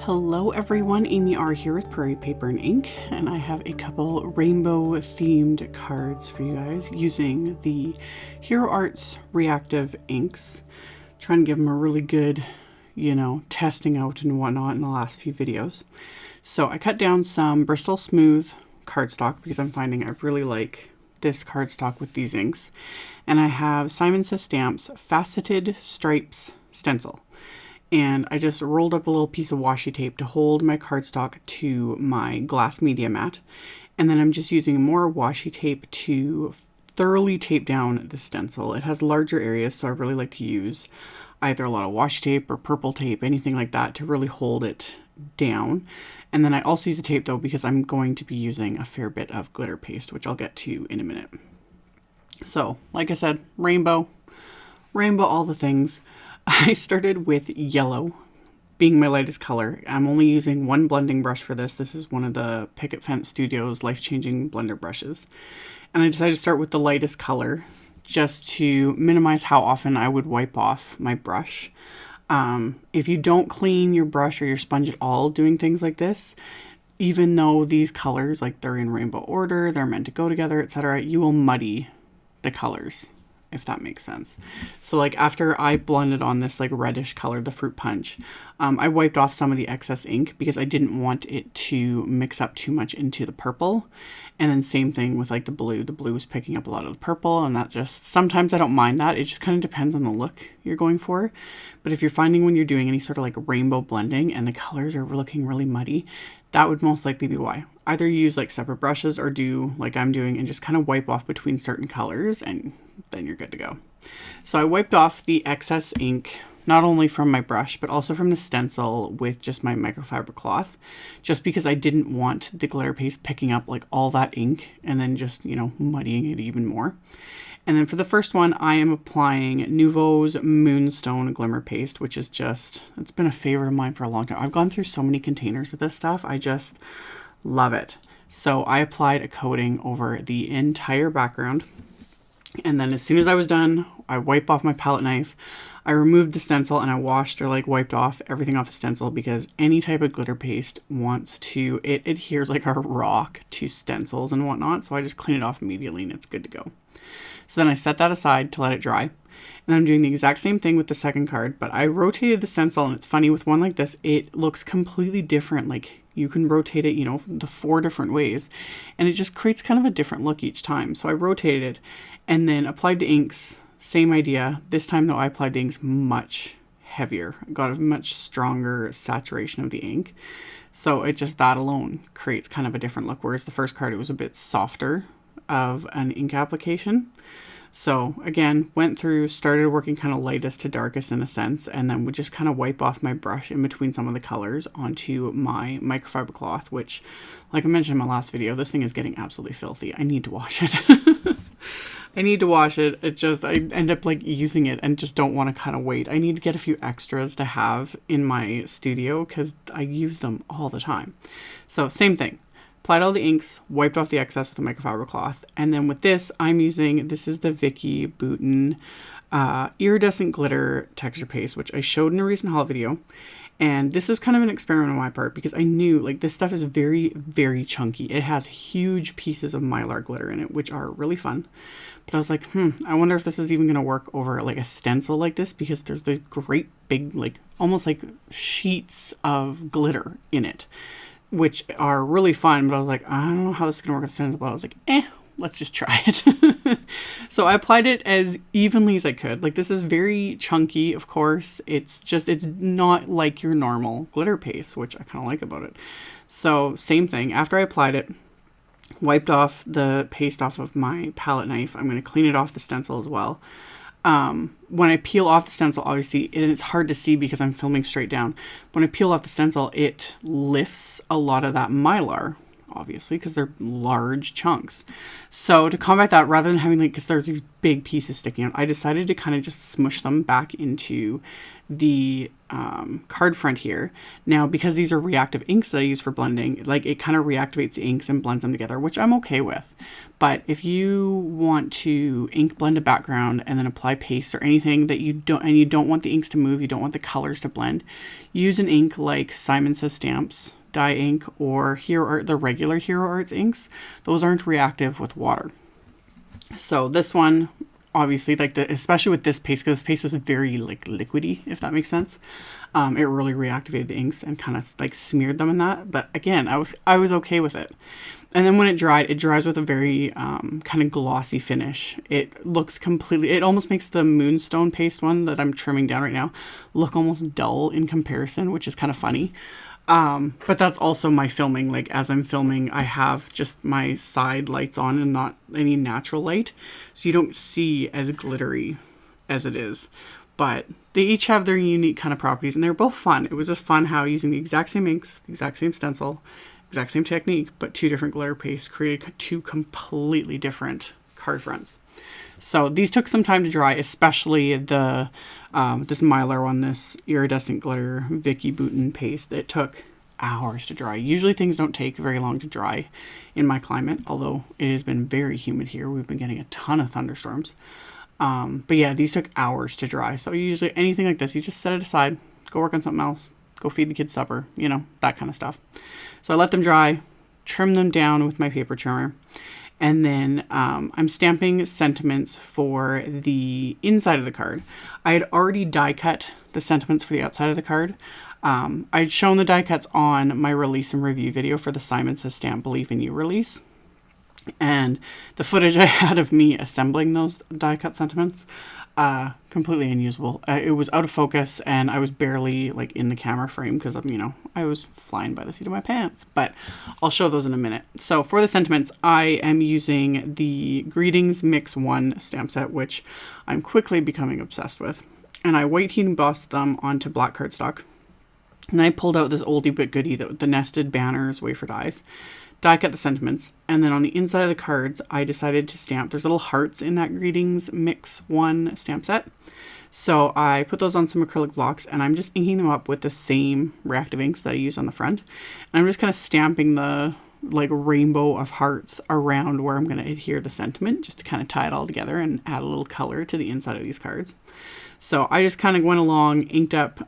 Hello everyone, AmyR here with Prairie Paper and Ink, and I have a couple rainbow themed cards for you guys using the Hero Arts Reactive inks. Trying to give them a really good, testing out and whatnot in the last few videos. So I cut down some Bristol Smooth cardstock because I'm finding I really like this cardstock with these inks. And I have Simon Says Stamps Faceted Stripes Stencil. And I just rolled up a little piece of washi tape to hold my cardstock to my glass media mat. And then I'm just using more washi tape to thoroughly tape down the stencil. It has larger areas, so I really like to use either a lot of washi tape or purple tape, anything like that, to really hold it down. And then I also use the tape though because I'm going to be using a fair bit of glitter paste, which I'll get to in a minute. So, like I said, rainbow, all the things. I started with yellow being my lightest color. I'm only using one blending brush for this. This is one of the Picket Studios life-changing blender brushes. And I decided to start with the lightest color just to minimize how often I would wipe off my brush. If you don't clean your brush or your sponge at all doing things like this, even though these colors, like they're in rainbow order, they're meant to go together, etc., you will muddy the colors, if that makes sense. So like after I blended on this like reddish color, the fruit punch, I wiped off some of the excess ink because I didn't want it to mix up too much into the purple. And then same thing with like the blue. The blue was picking up a lot of the purple, and that just, sometimes I don't mind that. It just kind of depends on the look you're going for. But if you're finding when you're doing any sort of like rainbow blending and the colors are looking really muddy, that would most likely be why. Either use like separate brushes or do like I'm doing and just kind of wipe off between certain colors, and then you're good to go. So I wiped off the excess ink, not only from my brush, but also from the stencil with just my microfiber cloth, just because I didn't want the glitter paste picking up like all that ink and then just, muddying it even more. And then for the first one, I am applying Nuvo's Moonstone Glimmer Paste, which is just, it's been a favorite of mine for a long time. I've gone through so many containers of this stuff. I just love it. So I applied a coating over the entire background. And then as soon as I was done, I wiped off my palette knife. I removed the stencil and I washed or like wiped off everything off the stencil because any type of glitter paste it adheres like a rock to stencils and whatnot. So I just clean it off immediately and it's good to go. So then I set that aside to let it dry. And then I'm doing the exact same thing with the second card, but I rotated the stencil, and it's funny with one like this, it looks completely different. Like you can rotate it, the 4 different ways, and it just creates kind of a different look each time. So I rotated it and then applied the inks. Same idea. This time though, I applied the inks much heavier. Got a much stronger saturation of the ink. So it just, that alone creates kind of a different look. Whereas the first card, it was a bit softer of an ink application. So again, went through, started working kind of lightest to darkest in a sense, and then would just kind of wipe off my brush in between some of the colors onto my microfiber cloth, which, like I mentioned in my last video, this thing is getting absolutely filthy. I need to wash it. I need to wash it. It just, I end up like using it and just don't want to kind of wait. I need to get a few extras to have in my studio because I use them all the time. So same thing. Applied all the inks, wiped off the excess with a microfiber cloth. And then with this, I'm using, this is the Vicki Boutin iridescent glitter texture paste, which I showed in a recent haul video. And this was kind of an experiment on my part because I knew like this stuff is very, very chunky. It has huge pieces of mylar glitter in it, which are really fun. But I was like, I wonder if this is even going to work over like a stencil like this, because there's this great big, like almost like sheets of glitter in it, which are really fun. But I was like, I don't know how this is going to work with stencil, but I was like, let's just try it. So I applied it as evenly as I could. Like this is very chunky, of course. It's not like your normal glitter paste, which I kind of like about it. So same thing, after I applied it, wiped off the paste off of my palette knife. I'm going to clean it off the stencil as well. When I peel off the stencil, obviously, and it's hard to see because I'm filming straight down. When I peel off the stencil, it lifts a lot of that mylar obviously, because they're large chunks. So to combat that, rather than having like, because there's these big pieces sticking out, I decided to kind of just smush them back into the card front here. Now, because these are reactive inks that I use for blending, like it kind of reactivates the inks and blends them together, which I'm okay with. But if you want to ink blend a background and then apply paste or anything that you don't want the inks to move, you don't want the colors to blend, use an ink like Simon Says Stamps dye ink or Hero Art, the regular Hero Arts inks. Those aren't reactive with water. So this one, obviously, like especially with this paste, because this paste was very like liquidy, if that makes sense. It really reactivated the inks and kind of like smeared them in that. But again, I was okay with it. And then when it dries with a very kind of glossy finish. It looks completely, it almost makes the Moonstone paste one that I'm trimming down right now look almost dull in comparison, which is kind of funny. But that's also my filming. Like as I'm filming, I have just my side lights on and not any natural light. So you don't see as glittery as it is. But they each have their unique kind of properties and they're both fun. It was just fun how using the exact same inks, the exact same stencil, exact same technique, but two different glitter pastes created two completely different card fronts. So these took some time to dry, especially the this Mylar one, this iridescent glitter Vicki Boutin paste. It took hours to dry. Usually things don't take very long to dry in my climate, although it has been very humid here. We've been getting a ton of thunderstorms. But yeah, these took hours to dry. So usually anything like this, you just set it aside, go work on something else, go feed the kids supper, you know, that kind of stuff. So I let them dry, trim them down with my paper trimmer. And then I'm stamping sentiments for the inside of the card. I had already die cut the sentiments for the outside of the card. I'd shown the die cuts on my release and review video for the Simon Says Stamp Believe in You release. And the footage I had of me assembling those die cut sentiments, completely unusable. It was out of focus and I was barely like in the camera frame because you know, I was flying by the seat of my pants, but I'll show those in a minute. So for the sentiments, I am using the Greetings Mix 1 stamp set, which I'm quickly becoming obsessed with. And I white heat embossed them onto black cardstock. And I pulled out this oldie but goodie, the nested banners, wafer dies. Die cut the sentiments, and then on the inside of the cards I decided to stamp, there's little hearts in that Greetings Mix 1 stamp set, so I put those on some acrylic blocks and I'm just inking them up with the same reactive inks that I use on the front, and I'm just kind of stamping the like rainbow of hearts around where I'm going to adhere the sentiment, just to kind of tie it all together and add a little color to the inside of these cards. So I just kind of went along, inked up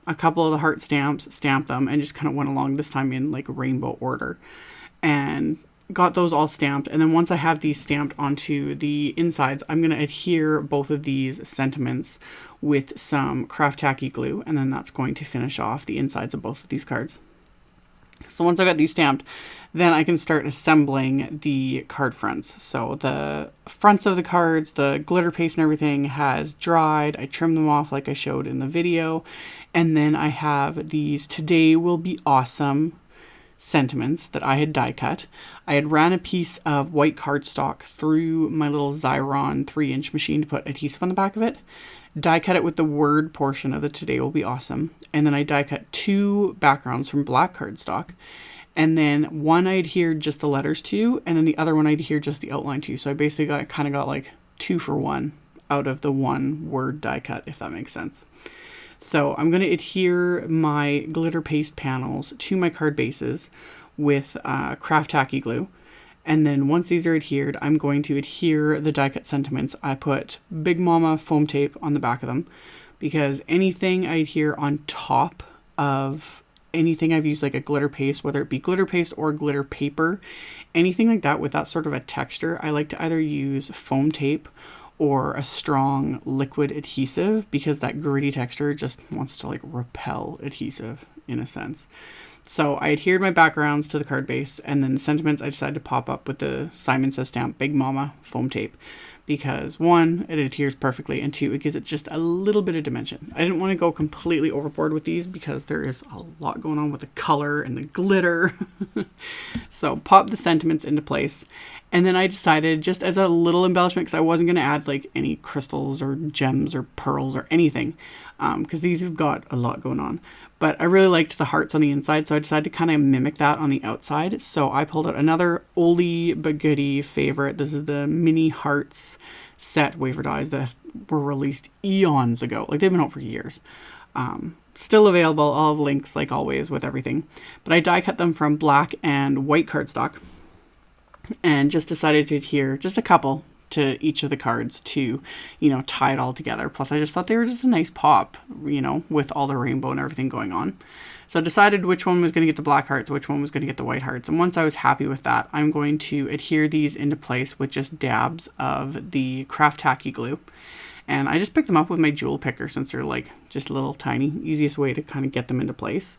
a couple of the heart stamps, stamped them, and just kind of went along, this time in like rainbow order, and got those all stamped. And then once I have these stamped onto the insides, I'm going to adhere both of these sentiments with some kraft tacky glue, and then that's going to finish off the insides of both of these cards. So once I got these stamped, then I can start assembling the card fronts. So the fronts of the cards, the glitter paste and everything has dried. I trimmed them off like I showed in the video. And then I have these Today Will Be Awesome sentiments that I had die cut. I had ran a piece of white cardstock through my little Xyron 3-inch machine to put adhesive on the back of it. Die cut it with the word portion of the Today Will Be Awesome. And then I die cut two backgrounds from black cardstock. And then one I adhered just the letters to, and then the other one I adhered just the outline to. So I basically kind of got like 2 for 1 out of the one word die cut, if that makes sense. So I'm going to adhere my glitter paste panels to my card bases with kraft tacky glue. And then once these are adhered, I'm going to adhere the die cut sentiments. I put Big Mama foam tape on the back of them, because anything I adhere on top of anything I've used, like a glitter paste, whether it be glitter paste or glitter paper, anything like that with that sort of a texture, I like to either use foam tape or a strong liquid adhesive, because that gritty texture just wants to like repel adhesive in a sense. So I adhered my backgrounds to the card base, and then the sentiments I decided to pop up with the Simon Says Stamp Big Mama foam tape, because 1, it adheres perfectly, and 2, it gives it just a little bit of dimension. I didn't want to go completely overboard with these because there is a lot going on with the color and the glitter. So pop the sentiments into place, And then I decided, just as a little embellishment, because I wasn't going to add like any crystals or gems or pearls or anything, because these have got a lot going on. But I really liked the hearts on the inside, so I decided to kind of mimic that on the outside. So I pulled out another oldie but goodie favorite. This is the mini hearts set wafer dies that were released eons ago. Like, they've been out for years. Still available. I'll have links, like always, with everything. But I die cut them from black and white cardstock, and just decided to adhere just a couple to each of the cards to, you know, tie it all together. Plus, I just thought they were just a nice pop, you know, with all the rainbow and everything going on. So I decided which one was going to get the black hearts, which one was going to get the white hearts. And once I was happy with that, I'm going to adhere these into place with just dabs of the Kraft tacky glue. And I just picked them up with my jewel picker, since they're like just a little tiny, easiest way to kind of get them into place.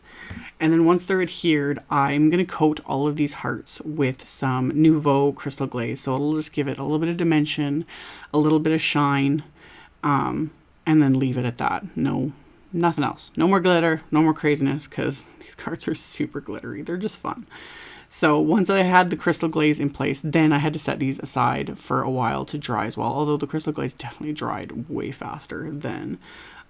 And then once they're adhered, I'm going to coat all of these hearts with some Nuvo crystal glaze. So it'll just give it a little bit of dimension, a little bit of shine, and then leave it at that. Nothing else. No more glitter, no more craziness, because these cards are super glittery. They're just fun. So once I had the crystal glaze in place, then I had to set these aside for a while to dry as well. Although the crystal glaze definitely dried way faster than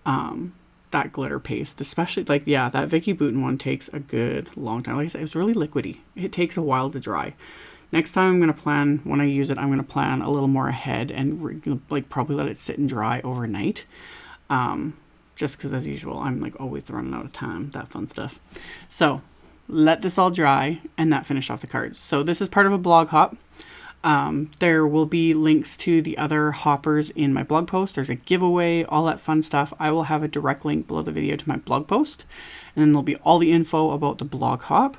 that glitter paste. Especially, like, yeah, that Vicki Boutin one takes a good long time. Like I said, it's really liquidy. It takes a while to dry. Next time I'm going to plan, when I use it, I'm going to plan a little more ahead and like probably let it sit and dry overnight. Just because, as usual, I'm like always running out of time, that fun stuff. So let this all dry, and that finished off the cards. So this is part of a blog hop. There will be links to the other hoppers in my blog post. There's a giveaway, all that fun stuff. I will have a direct link below the video to my blog post, and then there'll be all the info about the blog hop.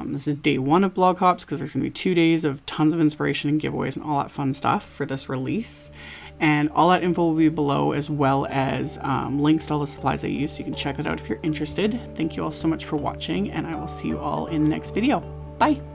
This is day 1 of blog hops, because there's going to be 2 days of tons of inspiration and giveaways and all that fun stuff for this release. And all that info will be below, as well as links to all the supplies I use, so you can check that out if you're interested. Thank you all so much for watching, and I will see you all in the next video. Bye!